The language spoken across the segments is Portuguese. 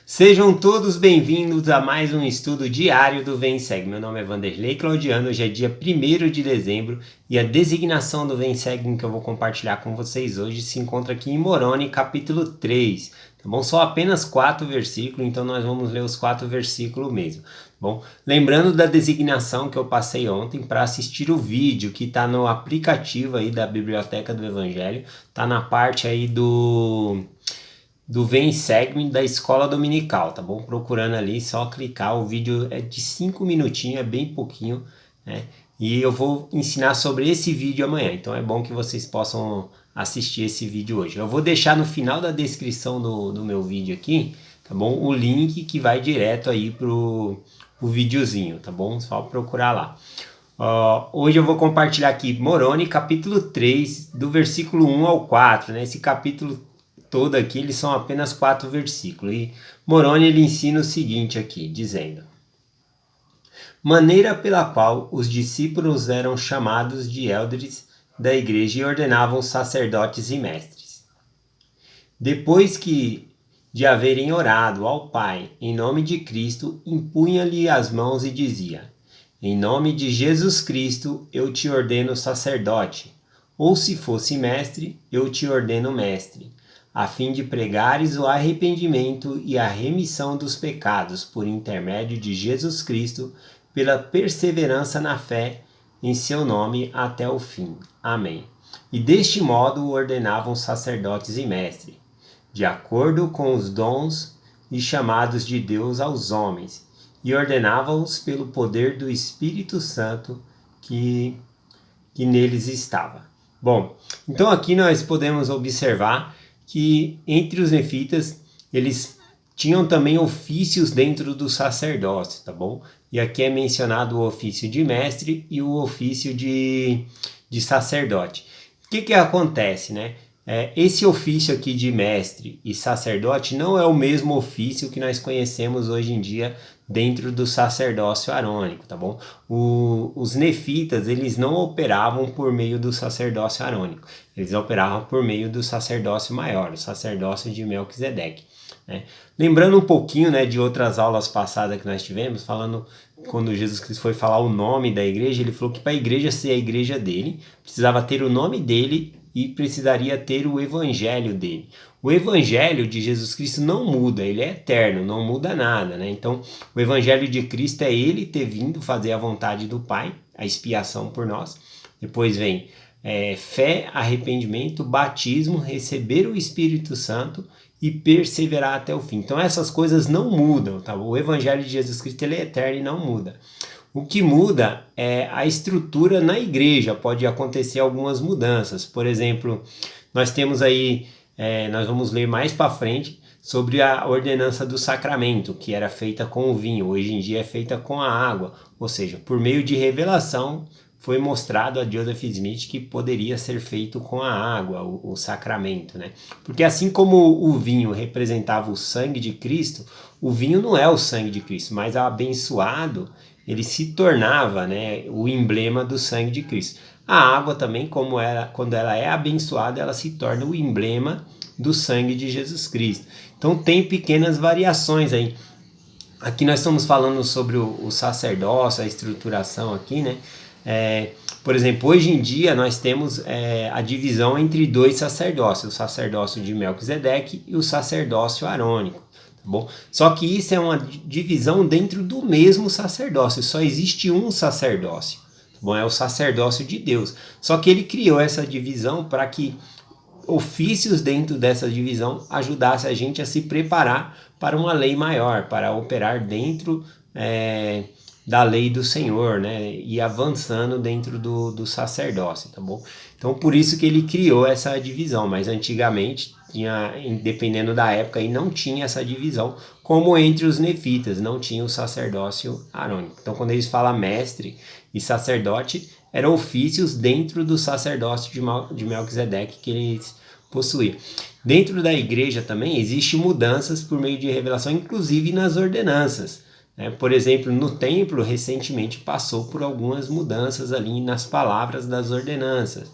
Sejam todos bem-vindos a mais um estudo diário do Vem Segue. Meu nome é Vanderlei Claudiano, hoje é dia 1º de dezembro e a designação do Vem Segue que eu vou compartilhar com vocês hoje se encontra aqui em Moroni, capítulo 3, tá bom? São apenas 4 versículos, então nós vamos ler os 4 versículos mesmo, tá bom? Lembrando da designação que eu passei ontem para assistir o vídeo que está no aplicativo aí da Biblioteca do Evangelho, tá na parte aí do Vem Segue da Escola Dominical, tá bom? Procurando ali, só clicar, o vídeo é de 5 minutinhos, é bem pouquinho, né? E eu vou ensinar sobre esse vídeo amanhã, então é bom que vocês possam assistir esse vídeo hoje. Eu vou deixar no final da descrição do meu vídeo aqui, tá bom? O link que vai direto aí pro videozinho, tá bom? Só procurar lá. Hoje eu vou compartilhar aqui Moroni, capítulo 3, do versículo 1 ao 4, né? Esse capítulo todo aqui, eles são apenas 4 versículos. E Moroni ele ensina o seguinte aqui, dizendo: maneira pela qual os discípulos eram chamados de eldres da igreja e ordenavam sacerdotes e mestres. Depois de haverem orado ao Pai em nome de Cristo, impunha-lhe as mãos e dizia: em nome de Jesus Cristo eu te ordeno sacerdote, ou se fosse mestre, eu te ordeno mestre, a fim de pregares o arrependimento e a remissão dos pecados por intermédio de Jesus Cristo, pela perseverança na fé em seu nome até o fim. Amém. E deste modo ordenavam sacerdotes e mestres, de acordo com os dons e chamados de Deus aos homens, e ordenavam-os pelo poder do Espírito Santo que neles estava. Bom, então aqui nós podemos observar que entre os nefitas eles tinham também ofícios dentro do sacerdócio, tá bom? E aqui é mencionado o ofício de mestre e o ofício de sacerdote. O que acontece, né? Esse ofício aqui de mestre e sacerdote não é o mesmo ofício que nós conhecemos hoje em dia dentro do sacerdócio arônico, tá bom? Os nefitas, eles não operavam por meio do sacerdócio arônico, eles operavam por meio do sacerdócio maior, o sacerdócio de Melquisedeque, né? Lembrando um pouquinho, né, de outras aulas passadas que nós tivemos, falando quando Jesus Cristo foi falar o nome da igreja, ele falou que para a igreja ser a igreja dele, precisava ter o nome dele e precisaria ter o evangelho dele. O evangelho de Jesus Cristo não muda, ele é eterno, não muda nada, né? Então, o evangelho de Cristo é ele ter vindo fazer a vontade do Pai, a expiação por nós. Depois vem fé, arrependimento, batismo, receber o Espírito Santo e perseverar até o fim. Então, essas coisas não mudam, tá? O evangelho de Jesus Cristo ele é eterno e não muda. O que muda é a estrutura na igreja, pode acontecer algumas mudanças. Por exemplo, nós temos aí, nós vamos ler mais para frente sobre a ordenança do sacramento, que era feita com o vinho, hoje em dia é feita com a água. Ou seja, por meio de revelação, foi mostrado a Joseph Smith que poderia ser feito com a água, o sacramento, né? Porque assim como o vinho representava o sangue de Cristo, o vinho não é o sangue de Cristo, mas o abençoado ele se tornava, né, o emblema do sangue de Cristo. A água também, quando ela é abençoada, ela se torna o emblema do sangue de Jesus Cristo. Então tem pequenas variações aí. Aqui nós estamos falando sobre o sacerdócio, a estruturação aqui, né? Por exemplo, hoje em dia nós temos a divisão entre 2 sacerdócios, o sacerdócio de Melquisedeque e o sacerdócio arônico. Bom, só que isso é uma divisão dentro do mesmo sacerdócio, só existe um sacerdócio, tá bom? É o sacerdócio de Deus, só que ele criou essa divisão para que ofícios dentro dessa divisão ajudassem a gente a se preparar para uma lei maior, para operar dentro da lei do Senhor, né? E avançando dentro do sacerdócio, tá bom? Então por isso que ele criou essa divisão, mas antigamente dependendo da época, aí não tinha essa divisão, como entre os nefitas, não tinha o sacerdócio arônico. Então, quando eles falam mestre e sacerdote, eram ofícios dentro do sacerdócio de Melquisedeque que eles possuíam. Dentro da igreja também existem mudanças por meio de revelação, inclusive nas ordenanças, né? Por exemplo, no templo, recentemente passou por algumas mudanças ali nas palavras das ordenanças.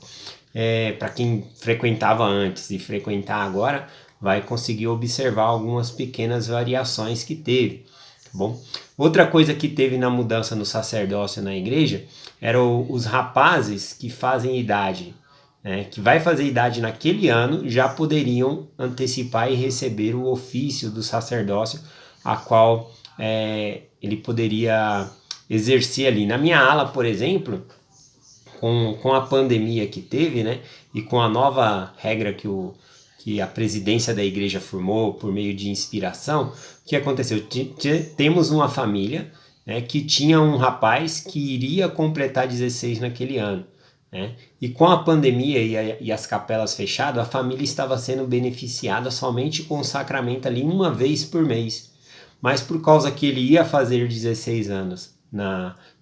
Para quem frequentava antes e frequentar agora, vai conseguir observar algumas pequenas variações que teve, tá bom? Outra coisa que teve na mudança no sacerdócio na igreja eram os rapazes que fazem idade, né, que vai fazer idade naquele ano, já poderiam antecipar e receber o ofício do sacerdócio, a qual ele poderia exercer ali. Na minha ala, por exemplo, com a pandemia que teve, né, e com a nova regra que a presidência da igreja formou por meio de inspiração, o que aconteceu? Temos uma família, né, que tinha um rapaz que iria completar 16 naquele ano, né? E com a pandemia e as capelas fechadas, a família estava sendo beneficiada somente com o sacramento ali uma vez por mês. Mas por causa que ele ia fazer 16 anos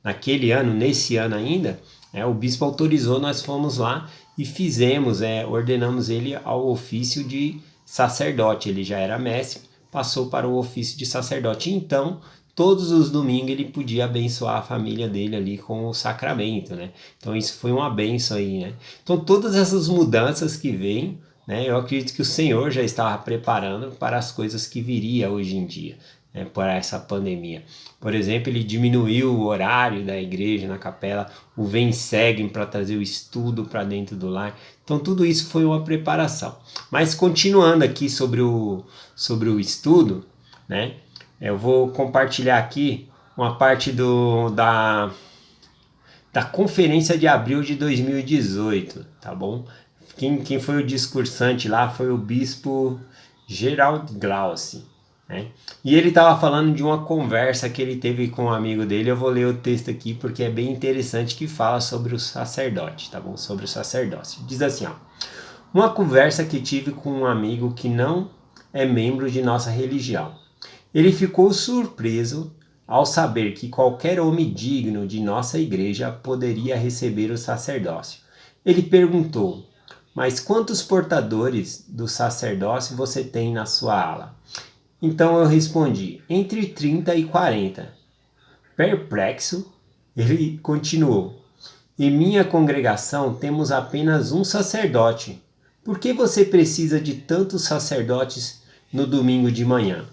naquele ano, nesse ano ainda, o bispo autorizou, nós fomos lá e fizemos, ordenamos ele ao ofício de sacerdote. Ele já era mestre, passou para o ofício de sacerdote. Então, todos os domingos ele podia abençoar a família dele ali com o sacramento, né? Então isso foi uma bênção aí, né? Então todas essas mudanças que vêm, né? Eu acredito que o Senhor já estava preparando para as coisas que viria hoje em dia, né? Por essa pandemia. Por exemplo, ele diminuiu o horário da igreja na capela, o vem seguem para trazer o estudo para dentro do lar. Então tudo isso foi uma preparação. Mas continuando aqui sobre o estudo, né? Eu vou compartilhar aqui uma parte da conferência de abril de 2018, tá bom? Quem foi o discursante lá foi o bispo Gerald Glauci, né? E ele estava falando de uma conversa que ele teve com um amigo dele. Eu vou ler o texto aqui porque é bem interessante, que fala sobre o sacerdote, tá bom? Sobre o sacerdócio. Diz assim, ó: uma conversa que tive com um amigo que não é membro de nossa religião. Ele ficou surpreso ao saber que qualquer homem digno de nossa igreja poderia receber o sacerdócio. Ele perguntou: mas quantos portadores do sacerdócio você tem na sua ala? Então eu respondi: entre 30 e 40. Perplexo, ele continuou: em minha congregação temos apenas um sacerdote. Por que você precisa de tantos sacerdotes no domingo de manhã?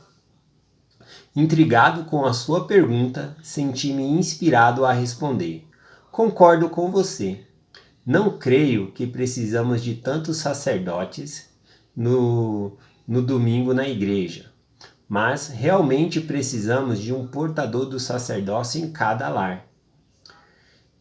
Intrigado com a sua pergunta, senti-me inspirado a responder: concordo com você. Não creio que precisamos de tantos sacerdotes no domingo na igreja, mas realmente precisamos de um portador do sacerdócio em cada lar.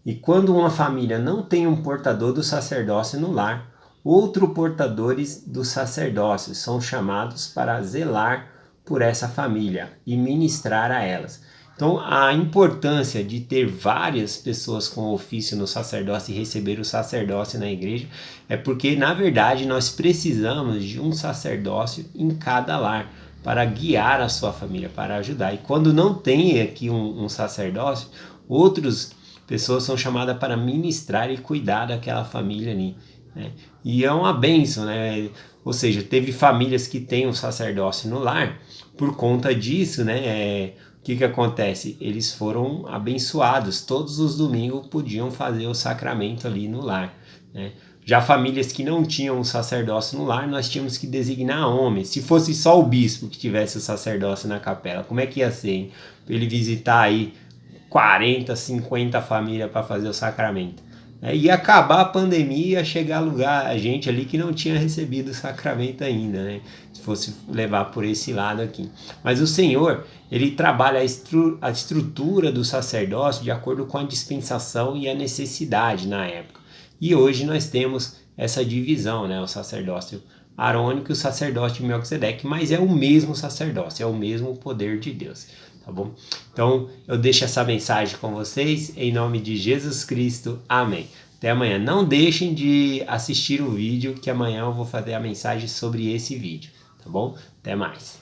E quando uma família não tem um portador do sacerdócio no lar, outros portadores do sacerdócio são chamados para zelar por essa família e ministrar a elas. Então, a importância de ter várias pessoas com ofício no sacerdócio e receber o sacerdócio na igreja é porque, na verdade, nós precisamos de um sacerdócio em cada lar para guiar a sua família, para ajudar. E quando não tem aqui um sacerdócio, outras pessoas são chamadas para ministrar e cuidar daquela família ali, né? E é uma bênção, né? Ou seja, teve famílias que têm um sacerdócio no lar. Por conta disso, né? O que acontece? Eles foram abençoados. Todos os domingos podiam fazer o sacramento ali no lar, né? Já famílias que não tinham um sacerdócio no lar, nós tínhamos que designar homens. Se fosse só o bispo que tivesse o sacerdócio na capela, como é que ia ser, hein? Para ele visitar aí 40, 50 famílias para fazer o sacramento. Ia acabar a pandemia, ia chegar a gente ali que não tinha recebido o sacramento ainda, né? Se fosse levar por esse lado aqui. Mas o Senhor, ele trabalha a estrutura do sacerdócio de acordo com a dispensação e a necessidade na época. E hoje nós temos essa divisão, né? O sacerdócio arônico e o sacerdócio de Melquisedeque, mas é o mesmo sacerdócio, é o mesmo poder de Deus. Tá bom? Então, eu deixo essa mensagem com vocês, em nome de Jesus Cristo. Amém. Até amanhã. Não deixem de assistir o vídeo, que amanhã eu vou fazer a mensagem sobre esse vídeo. Tá bom? Até mais.